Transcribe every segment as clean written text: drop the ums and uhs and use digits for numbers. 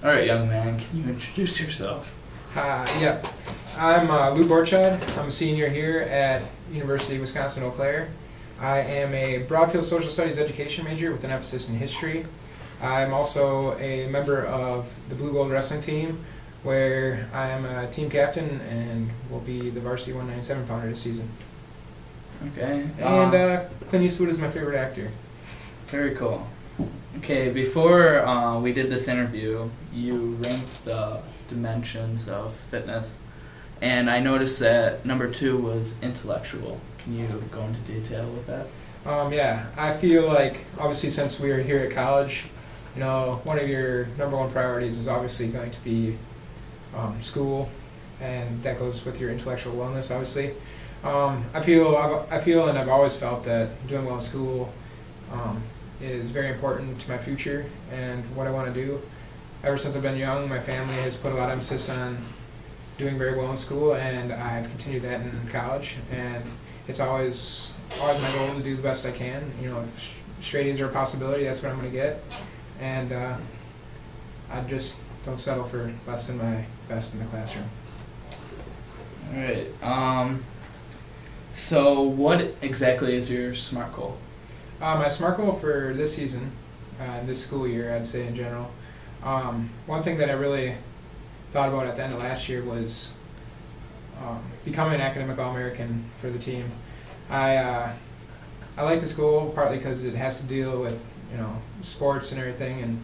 All right, young man, can you introduce yourself? Yeah, I'm Lou Borchard. I'm a senior here at University of Wisconsin-Eau Claire. I am a Broadfield Social Studies education major with an emphasis in history. I'm also a member of the Blue Gold Wrestling team, where I am a team captain and will be the varsity 197 pounder this season. Okay. And Clint Eastwood is my favorite actor. Very cool. Okay, before we did this interview, you ranked the dimensions of fitness, and I noticed that number 2 was intellectual. Can you go into detail with that? Yeah, I feel like obviously since we are here at college, one of your number one priorities is obviously going to be school, and that goes with your intellectual wellness, obviously. I feel, and I've always felt that doing well in school is very important to my future and what I want to do. Ever since I've been young, my family has put a lot of emphasis on doing very well in school, and I've continued that in college. And it's always my goal to do the best I can. If straight A's are a possibility, that's what I'm going to get. And I just don't settle for less than my best in the classroom. All right. So what exactly is your SMART goal? My SMART goal for this season, this school year, I'd say in general, one thing that I really thought about at the end of last year was becoming an academic All-American for the team. I like this goal partly because it has to deal with sports and everything, and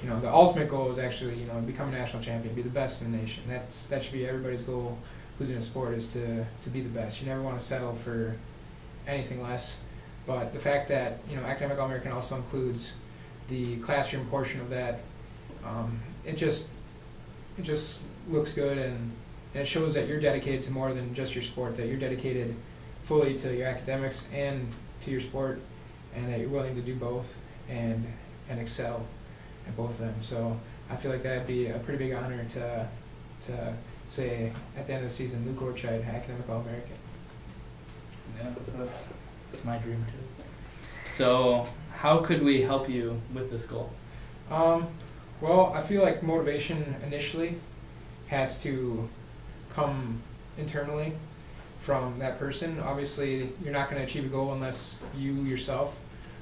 the ultimate goal is actually become a national champion, be the best in the nation. That should be everybody's goal who's in a sport, is to be the best. You never want to settle for anything less. But the fact that academic All-American also includes the classroom portion of that, it just looks good, and it shows that you're dedicated to more than just your sport, that you're dedicated fully to your academics and to your sport, and that you're willing to do both and excel at both of them. So I feel like that'd be a pretty big honor to say at the end of the season, Lou Borchard, academic All-American. Yeah, that's my dream too. So how could we help you with this goal? Well, I feel like motivation initially has to come internally from that person. Obviously, you're not going to achieve a goal unless you yourself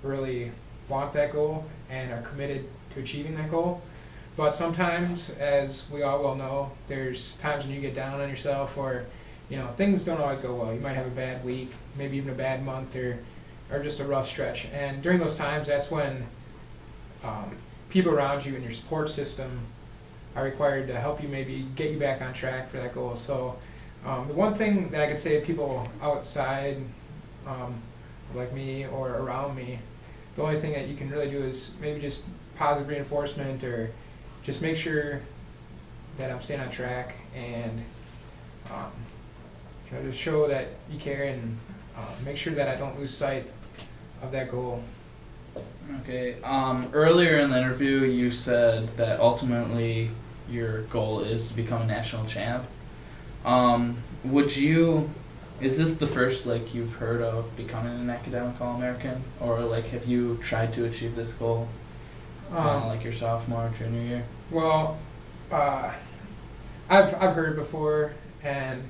really want that goal and are committed to achieving that goal. But sometimes, as we all well know, there's times when you get down on yourself, or things don't always go well. You might have a bad week, maybe even a bad month, or just a rough stretch. And during those times, that's when people around you and your support system are required to help you, maybe get you back on track for that goal. So the one thing that I could say to people outside, like me or around me, the only thing that you can really do is maybe just positive reinforcement, or just make sure that I'm staying on track, and just show that you care, and make sure that I don't lose sight of that goal. Okay. Earlier in the interview, you said that ultimately your goal is to become a national champ. Is this the first you've heard of becoming an academic All-American, or have you tried to achieve this goal your sophomore, junior year? Well, I've heard it before, and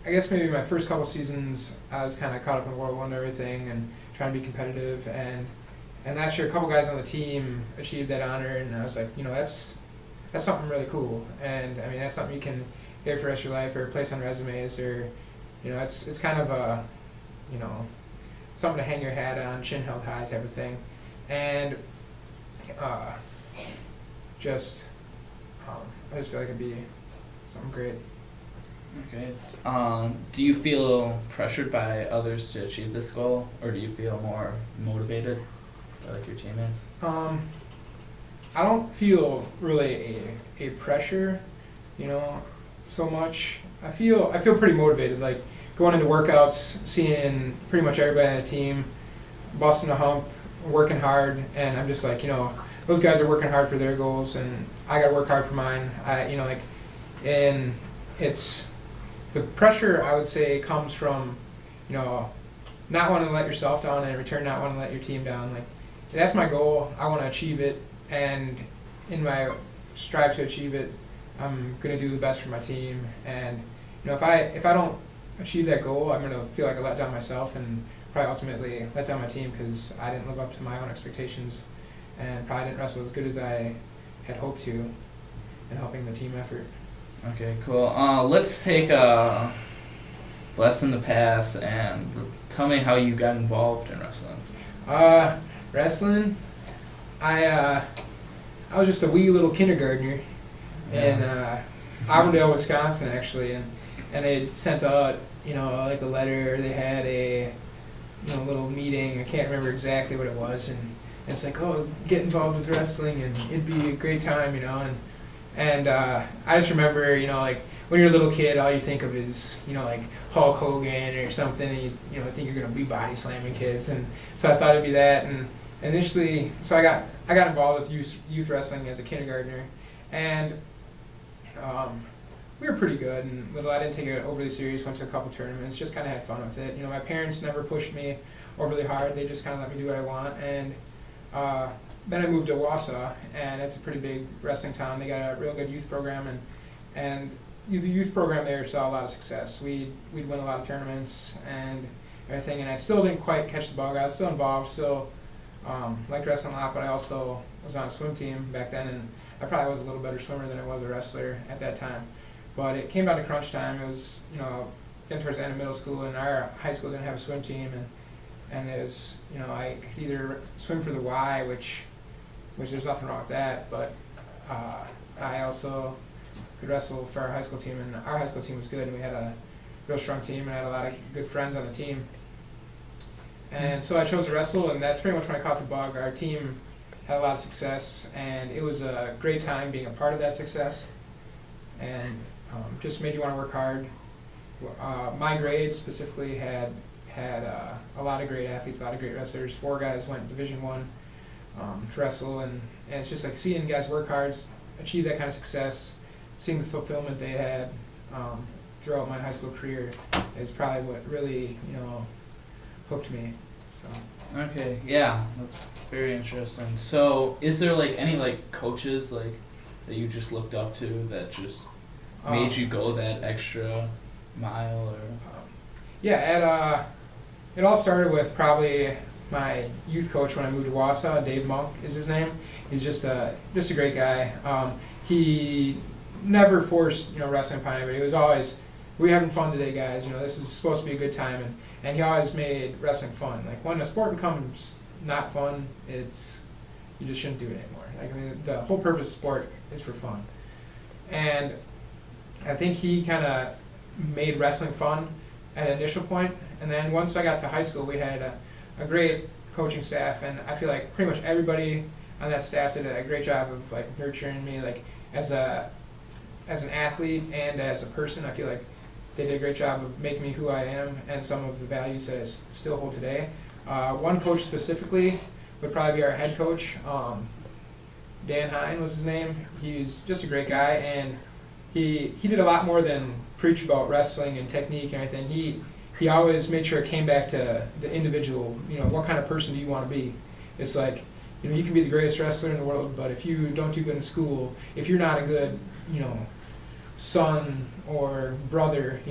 I guess maybe my first couple seasons I was kind of caught up in World War and everything, and trying to be competitive, and last year a couple guys on the team achieved that honor, and I was like, that's something really cool, and I mean that's something you can get for the rest of your life, or place on resumes, or it's kind of a something to hang your hat on, chin held high type of thing, and I just feel like it'd be something great. Okay. Do you feel pressured by others to achieve this goal, or do you feel more motivated by your teammates? I don't feel really a pressure, so much. I feel pretty motivated. Like going into workouts, seeing pretty much everybody on the team busting a hump, working hard, and I'm just like, those guys are working hard for their goals, and I got to work hard for mine. And it's the pressure, I would say, comes from, not wanting to let yourself down, and in return not wanting to let your team down. That's my goal. I want to achieve it, and in my strive to achieve it, I'm gonna do the best for my team. And if I don't achieve that goal, I'm gonna feel like I let down myself and probably ultimately let down my team because I didn't live up to my own expectations and probably didn't wrestle as good as I had hoped to in helping the team effort. Okay, cool. Let's take a blast in the past and tell me how you got involved in wrestling. Wrestling, I was just a wee little kindergartner in Auburndale, Wisconsin, actually, and they sent out like a letter. They had a little meeting. I can't remember exactly what it was, and it's like, oh, get involved with wrestling, and it'd be a great time, and I just remember, like when you're a little kid, all you think of is like Hulk Hogan or something, and you think you're gonna be body slamming kids, and so I thought it'd be that, and initially, so I got involved with youth wrestling as a kindergartner, and we were pretty good, and little I didn't take it overly serious. Went to a couple tournaments, just kind of had fun with it. My parents never pushed me overly hard; they just kind of let me do what I want, and then I moved to Wausau, and it's a pretty big wrestling town. They got a real good youth program, and the youth program there saw a lot of success. We'd win a lot of tournaments and everything, and I still didn't quite catch the bug. I was still involved, still liked wrestling a lot, but I also was on a swim team back then, and I probably was a little better swimmer than I was a wrestler at that time. But it came down to crunch time. It was getting towards the end of middle school, and our high school didn't have a swim team, and it was I could either swim for the Y, which there's nothing wrong with that, but I also could wrestle for our high school team, and our high school team was good, and we had a real strong team, and I had a lot of good friends on the team. And so I chose to wrestle, and that's pretty much when I caught the bug. Our team had a lot of success, and it was a great time being a part of that success, and just made you want to work hard. My grade specifically had a lot of great athletes, a lot of great wrestlers. 4 guys went Division I to wrestle, and it's just like seeing guys work hard, achieve that kind of success, seeing the fulfillment they had throughout my high school career is probably what really hooked me. So. Okay, yeah, that's very interesting. So, is there any coaches that you just looked up to that just made you go that extra mile or? Yeah, it all started with probably my youth coach when I moved to Wausau. Dave Monk is his name. He's just a great guy. He never forced wrestling upon anybody. It was always, we're having fun today, guys. This is supposed to be a good time, and he always made wrestling fun. Like when a sport becomes not fun, you just shouldn't do it anymore. The whole purpose of sport is for fun, and I think he kind of made wrestling fun at an initial point, and then once I got to high school, we had a great coaching staff, and I feel like pretty much everybody on that staff did a great job of nurturing me as an athlete and as a person. I feel like they did a great job of making me who I am and some of the values that I still hold today. One coach specifically would probably be our head coach. Dan Hine was his name. He's just a great guy, and he did a lot more than preach about wrestling and technique and everything. He always made sure it came back to the individual. What kind of person do you want to be? It's like, you can be the greatest wrestler in the world, but if you don't do good in school, if you're not a good, son or brother,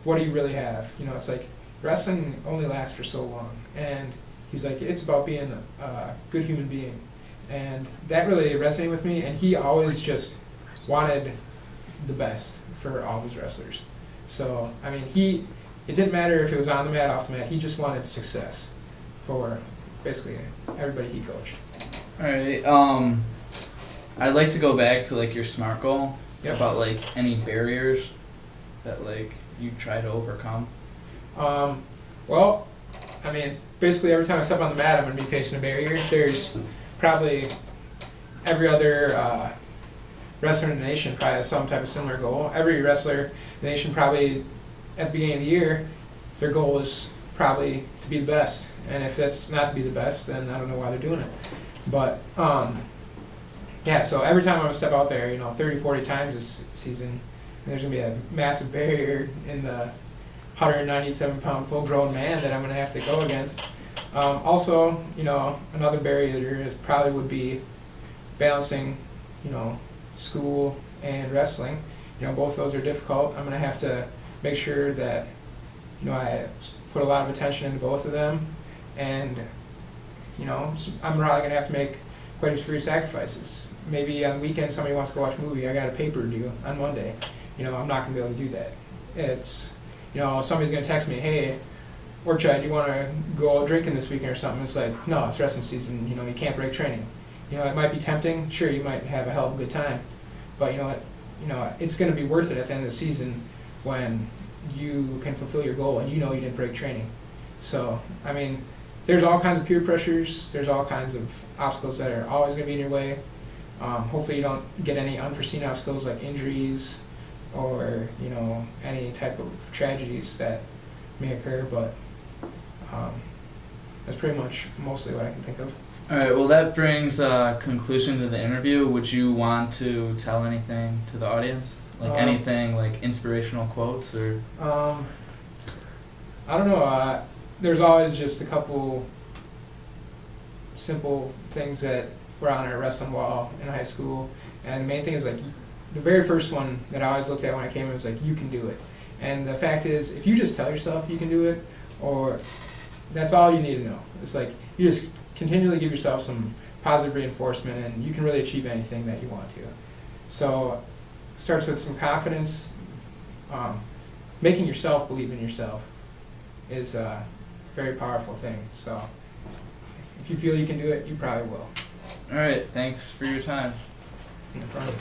what do you really have? It's like wrestling only lasts for so long. And he's like, it's about being a good human being. And that really resonated with me, and he always just wanted the best for all of his wrestlers. So, it didn't matter if it was on the mat, off the mat, he just wanted success for basically everybody he coached. Alright, I'd like to go back to your SMART goal. Yep. About any barriers that you try to overcome. Well, basically every time I step on the mat, I'm going to be facing a barrier. There's probably every other wrestler in the nation probably has some type of similar goal. Every wrestler in the nation probably at the beginning of the year, their goal is probably to be the best. And if that's not to be the best, then I don't know why they're doing it. But yeah, so every time I'm going to step out there, 30, 40 times this season, there's going to be a massive barrier in the 197-pound full-grown man that I'm going to have to go against. Also, another barrier probably would be balancing you know, school and wrestling. You know, both those are difficult. I'm gonna have to make sure that, you know, I put a lot of attention into both of them, and you know, I'm probably gonna have to make quite a few sacrifices. Maybe on the weekend somebody wants to go watch a movie, I got a paper due on Monday. You know, I'm not gonna be able to do that. It's, you know, somebody's gonna text me, hey, or Chad, do you want to go out drinking this weekend or something? It's like, no, it's wrestling season. You know, you can't break training. You know, it might be tempting. Sure, you might have a hell of a good time, but you know what? You know, it's going to be worth it at the end of the season when you can fulfill your goal and you know you didn't break training. So, I mean, there's all kinds of peer pressures. There's all kinds of obstacles that are always going to be in your way. Hopefully, you don't get any unforeseen obstacles like injuries or you know any type of tragedies that may occur, but. That's pretty much mostly what I can think of. All right. Well, that brings a conclusion to the interview. Would you want to tell anything to the audience, like anything, like inspirational quotes or? I don't know. There's always just a couple simple things that were on our wrestling wall in high school, and the main thing is like the very first one that I always looked at when I came in was like, you can do it. And the fact is, if you just tell yourself you can do it, or that's all you need to know. It's like you just continually give yourself some positive reinforcement and you can really achieve anything that you want to. So it starts with some confidence. Making yourself believe in yourself is a very powerful thing. So if you feel you can do it, you probably will. All right. Thanks for your time. No problem.